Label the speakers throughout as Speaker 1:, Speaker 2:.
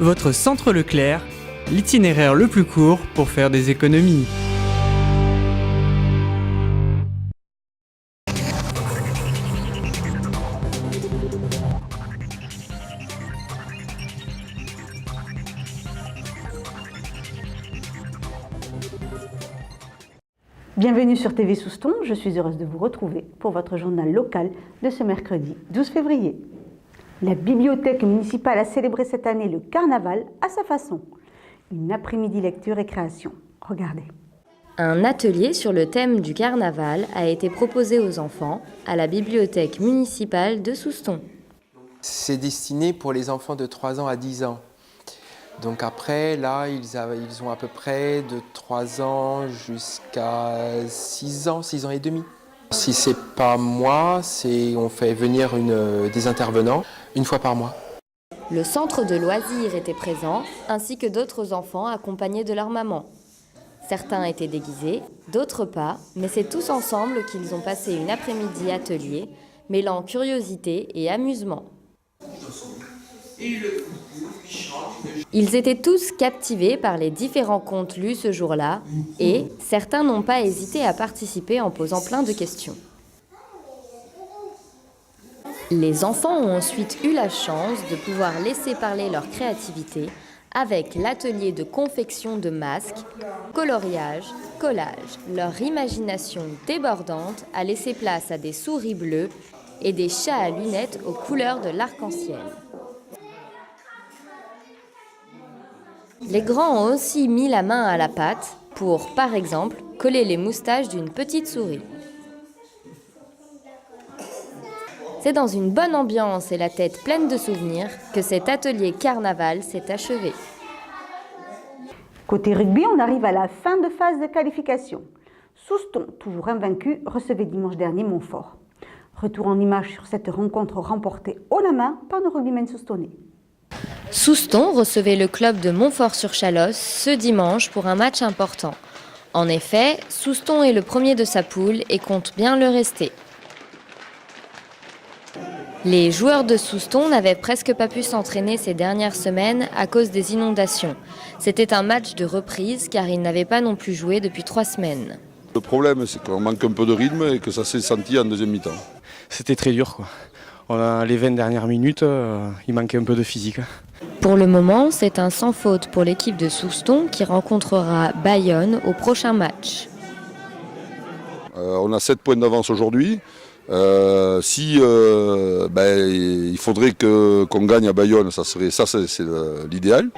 Speaker 1: Votre centre Leclerc, l'itinéraire le plus court pour faire des économies.
Speaker 2: Bienvenue sur TV Souston, je suis heureuse de vous retrouver pour votre journal local de ce mercredi 12 février. La bibliothèque municipale a célébré cette année le carnaval à sa façon. Une après-midi lecture et création. Regardez.
Speaker 3: Un atelier sur le thème du carnaval a été proposé aux enfants à la bibliothèque municipale de Souston.
Speaker 4: C'est destiné pour les enfants de 3 ans à 10 ans. Donc après, là, ils ont à peu près de 3 ans jusqu'à 6 ans et demi. Si c'est pas moi, on fait venir des intervenants une fois par mois.
Speaker 3: Le centre de loisirs était présent, ainsi que d'autres enfants accompagnés de leur maman. Certains étaient déguisés, d'autres pas, mais c'est tous ensemble qu'ils ont passé une après-midi atelier, mêlant curiosité et amusement. Ils étaient tous captivés par les différents contes lus ce jour-là et certains n'ont pas hésité à participer en posant plein de questions. Les enfants ont ensuite eu la chance de pouvoir laisser parler leur créativité avec l'atelier de confection de masques, coloriage, collage. Leur imagination débordante a laissé place à des souris bleues et des chats à lunettes aux couleurs de l'arc-en-ciel. Les grands ont aussi mis la main à la pâte pour, par exemple, coller les moustaches d'une petite souris. C'est dans une bonne ambiance et la tête pleine de souvenirs que cet atelier carnaval s'est achevé.
Speaker 2: Côté rugby, on arrive à la fin de phase de qualification. Souston, toujours invaincu, recevait dimanche dernier Montfort. Retour en images sur cette rencontre remportée haut la main par nos rugbymen soustonnais.
Speaker 3: Souston recevait le club de Montfort-sur-Chalosse ce dimanche pour un match important. En effet, Souston est le premier de sa poule et compte bien le rester. Les joueurs de Souston n'avaient presque pas pu s'entraîner ces dernières semaines à cause des inondations. C'était un match de reprise car ils n'avaient pas non plus joué depuis 3 semaines.
Speaker 5: Le problème, c'est qu'on manque un peu de rythme et que ça s'est senti en deuxième mi-temps.
Speaker 6: C'était très dur, quoi. Les 20 dernières minutes, il manquait un peu de physique.
Speaker 3: Pour le moment, c'est un sans faute pour l'équipe de Souston qui rencontrera Bayonne au prochain match.
Speaker 5: On a 7 points d'avance aujourd'hui. Il faudrait qu'on gagne à Bayonne, c'est l'idéal.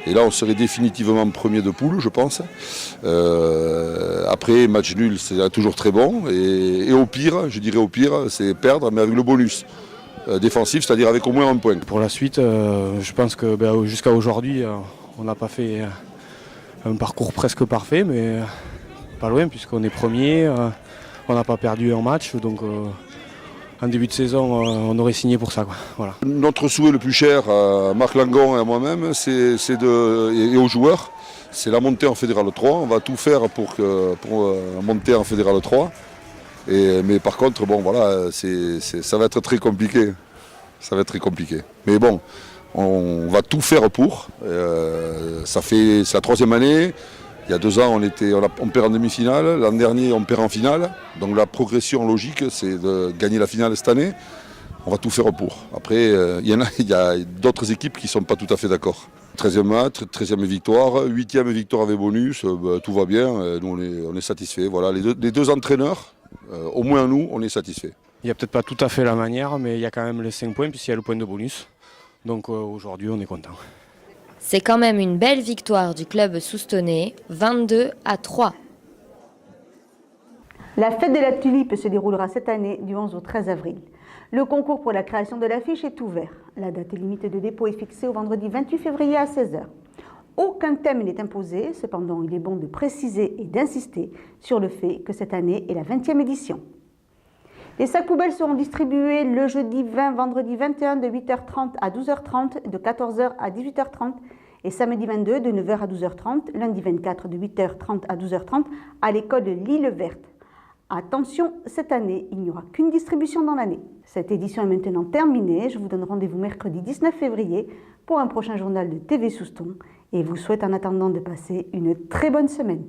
Speaker 5: Et là, on serait définitivement premier de poule, je pense. Après, match nul, c'est toujours très bon. Et au pire, c'est perdre, mais avec le bonus défensif, c'est-à-dire avec au moins 1 point.
Speaker 6: Pour la suite, je pense que jusqu'à aujourd'hui, on n'a pas fait un parcours presque parfait, mais pas loin, puisqu'on est premier. On n'a pas perdu un match, donc en début de saison, on aurait signé pour ça, quoi. Voilà.
Speaker 5: Notre souhait le plus cher à Marc Langon et à moi-même, et aux joueurs, c'est la montée en Fédéral 3. On va tout faire pour monter en Fédéral 3. Mais par contre, ça va être très compliqué. Ça va être très compliqué. Mais bon, on va tout faire pour. C'est la 3e année. Il y a 2 ans, on perd en demi-finale. L'an dernier, on perd en finale. Donc la progression logique, c'est de gagner la finale cette année. On va tout faire pour. Après, il y a d'autres équipes qui ne sont pas tout à fait d'accord. 13e match, 13e victoire, 8e victoire avec bonus, tout va bien. Nous, on est satisfaits. Voilà, les deux entraîneurs, au moins nous, on est satisfaits.
Speaker 6: Il n'y a peut-être pas tout à fait la manière, mais il y a quand même les 5 points, puisqu'il y a le point de bonus. Donc aujourd'hui, on est content.
Speaker 3: C'est quand même une belle victoire du club soustonnais, 22-3.
Speaker 2: La fête de la tulipe se déroulera cette année du 11 au 13 avril. Le concours pour la création de l'affiche est ouvert. La date limite de dépôt est fixée au vendredi 28 février à 16h. Aucun thème n'est imposé, cependant il est bon de préciser et d'insister sur le fait que cette année est la 20e édition. Les sacs poubelles seront distribués le jeudi 20, vendredi 21 de 8h30 à 12h30, de 14h à 18h30 et samedi 22 de 9h à 12h30, lundi 24 de 8h30 à 12h30 à l'école de l'Île Verte. Attention, cette année, il n'y aura qu'une distribution dans l'année. Cette édition est maintenant terminée. Je vous donne rendez-vous mercredi 19 février pour un prochain journal de TV Souston et vous souhaite en attendant de passer une très bonne semaine.